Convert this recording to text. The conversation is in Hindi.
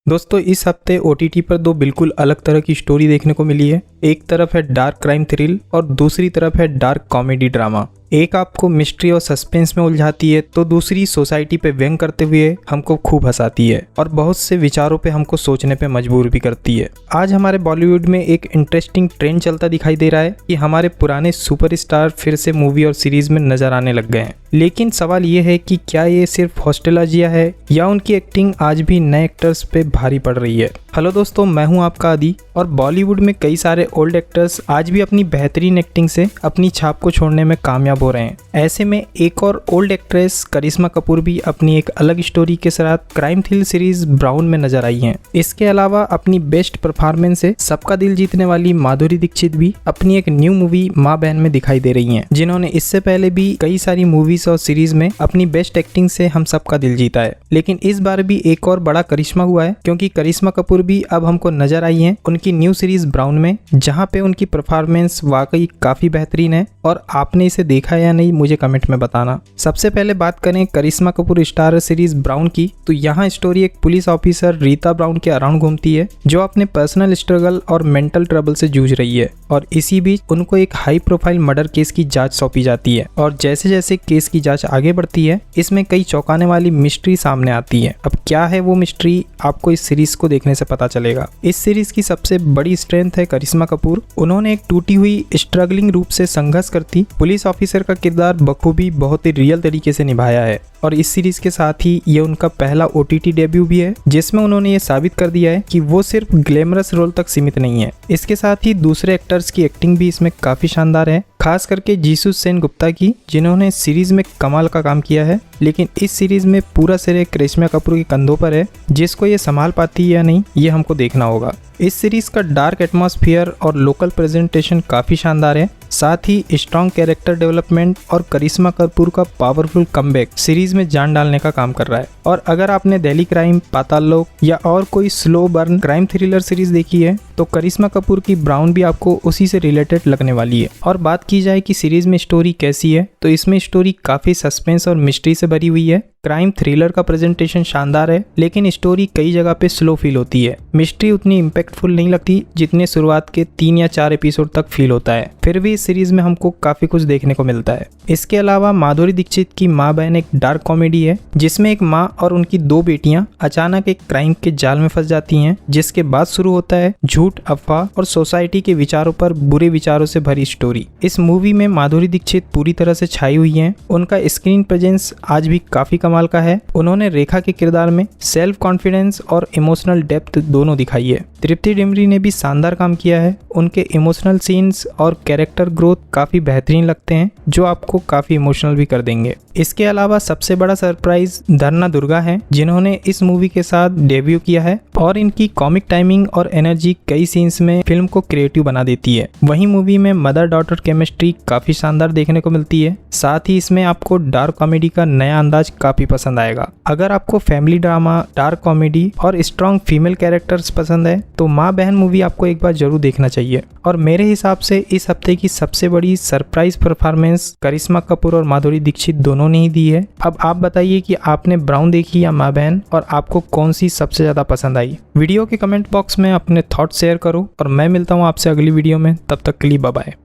दोस्तों इस हफ्ते OTT पर दो बिल्कुल अलग तरह की स्टोरी देखने को मिली है। एक तरफ है डार्क क्राइम थ्रिल और दूसरी तरफ है डार्क कॉमेडी ड्रामा। एक आपको मिस्ट्री और सस्पेंस में उलझाती है तो दूसरी सोसाइटी पे व्यंग करते हुए हमको खूब हंसाती है और बहुत से विचारों पे हमको सोचने पे मजबूर भी करती है। आज हमारे बॉलीवुड में एक इंटरेस्टिंग ट्रेंड चलता दिखाई दे रहा है कि हमारे पुराने सुपरस्टार फिर से मूवी और सीरीज में नजर आने लग गए हैं। लेकिन सवाल ये है कि क्या ये सिर्फ हॉस्टलजिया है या उनकी एक्टिंग आज भी नए एक्टर्स पे भारी पड़ रही है। हेलो दोस्तों, मैं हूं आपका आदि और बॉलीवुड में कई सारे ओल्ड एक्टर्स आज भी अपनी बेहतरीन एक्टिंग से अपनी छाप को छोड़ने में कामयाब हो रहे हैं। ऐसे में एक और ओल्ड एक्ट्रेस करिश्मा कपूर भी अपनी एक अलग स्टोरी के साथ क्राइम थ्रिल सीरीज ब्राउन में नजर आई हैं। इसके अलावा अपनी बेस्ट परफॉर्मेंस से सबका दिल जीतने वाली माधुरी दीक्षित भी अपनी एक न्यू मूवी माँ बहन में दिखाई दे रही हैं, जिन्होंने इससे पहले भी कई सारी मूवीज और सीरीज में अपनी बेस्ट एक्टिंग से हम सबका दिल जीता है। लेकिन इस बार भी एक और बड़ा करिश्मा हुआ है, क्योंकि करिश्मा कपूर भी अब हमको नजर आई हैं उनकी न्यू सीरीज ब्राउन में, जहां पे उनकी परफॉर्मेंस वाकई काफी बेहतरीन है। और आपने इसे देखा या नहीं मुझे कमेंट में बताना। सबसे पहले बात करें करिश्मा कपूर स्टार सीरीज ब्राउन की, तो यहाँ स्टोरी एक पुलिस ऑफिसर रीता ब्राउन के अराउंड घूमती है, जो अपने पर्सनल स्ट्रगल और मेंटल ट्रबल से जूझ रही है। और इसी बीच उनको एक हाई प्रोफाइल मर्डर केस की जांच सौंपी जाती है और जैसे जैसे केस की जांच आगे बढ़ती है इसमें कई चौंकाने वाली मिस्ट्री सामने आती है। अब क्या है वो मिस्ट्री, आपको इस सीरीज को देखने से पता चलेगा। इस सीरीज की सबसे बड़ी स्ट्रेंथ है करिश्मा कपूर। उन्होंने एक टूटी हुई स्ट्रगलिंग रूप से संघर्ष करती पुलिस ऑफिसर का किरदार बखूबी बहुत ही रियल तरीके से निभाया है। और इस सीरीज के साथ ही ये उनका पहला OTT डेब्यू भी है, जिसमें उन्होंने ये साबित कर दिया है कि वो सिर्फ ग्लैमरस रोल तक सीमित नहीं है। इसके साथ ही दूसरे एक्टर्स की एक्टिंग भी इसमें काफी शानदार है, खास करके जीसू सेन गुप्ता की, जिन्होंने सीरीज में कमाल का काम किया है। लेकिन इस सीरीज में पूरा श्रेय करिश्मा कपूर के कंधों पर है, जिसको ये संभाल पाती है या नहीं ये हमको देखना होगा। इस सीरीज का डार्क एटमॉस्फेयर और लोकल प्रेजेंटेशन काफी शानदार है, साथ ही स्ट्रॉन्ग कैरेक्टर डेवलपमेंट और करिश्मा कपूर का पावरफुल कमबैक सीरीज में जान डालने का काम कर रहा है। और अगर आपने दिल्ली क्राइम, पाताल लोक या और कोई slow burn crime thriller series देखी है तो करिश्मा कपूर की ब्राउन भी आपको उसी से रिलेटेड लगने वाली है। और बात की जाए कि सीरीज में स्टोरी कैसी है, तो इसमें स्टोरी काफी सस्पेंस और मिस्ट्री से भरी हुई है। क्राइम थ्रिलर का प्रेजेंटेशन शानदार है, लेकिन स्टोरी कई जगह पे स्लो फील होती है। मिस्ट्री उतनी इम्पैक्टफुल नहीं लगती जितने शुरुआत के 3 या 4 एपिसोड तक फील होता है। फिर भी इस सीरीज में हमको काफी कुछ देखने को मिलता है। इसके अलावा माधुरी दीक्षित की माँ बहन एक डार्क कॉमेडी है, जिसमें एक माँ और उनकी 2 बेटियां अचानक एक क्राइम के जाल में फंस जाती हैं, जिसके बाद शुरू होता है झूठ, अफवाह और सोसाइटी के विचारों पर बुरे विचारों से भरी स्टोरी। इस मूवी में माधुरी दीक्षित पूरी तरह से छाई हुई हैं। उनका स्क्रीन प्रेजेंस आज भी काफी कमाल का है। उन्होंने रेखा के किरदार में सेल्फ कॉन्फिडेंस और इमोशनल डेप्थ दोनों दिखाई है। तृप्ति डिमरी ने भी शानदार काम किया है। उनके इमोशनल सीन्स और कैरेक्टर ग्रोथ काफी बेहतरीन लगते हैं, जो आपको काफी इमोशनल भी कर देंगे। इसके अलावा सबसे बड़ा सरप्राइज धरना दुर्गा है, जिन्होंने इस मूवी के साथ डेब्यू किया है और इनकी कॉमिक टाइमिंग और एनर्जी कई सीन्स में फिल्म को क्रिएटिव बना देती है। वहीं मूवी में मदर डॉटर केमिस्ट्री काफी शानदार देखने को मिलती है। साथ ही इसमें आपको डार्क कॉमेडी का नया अंदाज काफी पसंद आएगा। अगर आपको फैमिली ड्रामा, डार्क कॉमेडी और स्ट्रॉन्ग फीमेल कैरेक्टर्स पसंद है तो माँ बहन मूवी आपको एक बार जरूर देखना चाहिए। और मेरे हिसाब से इस हफ्ते की सबसे बड़ी सरप्राइज परफॉर्मेंस करिश्मा कपूर और माधुरी दीक्षित दोनों ने ही दी है। अब आप बताइए कि आपने ब्राउन देखी या माँ बहन, और आपको कौन सी सबसे ज्यादा पसंद आई। वीडियो के कमेंट बॉक्स में अपने थॉट शेयर करो और मैं मिलता हूँ आपसे अगली वीडियो में। तब तक के लिए बाय बाय।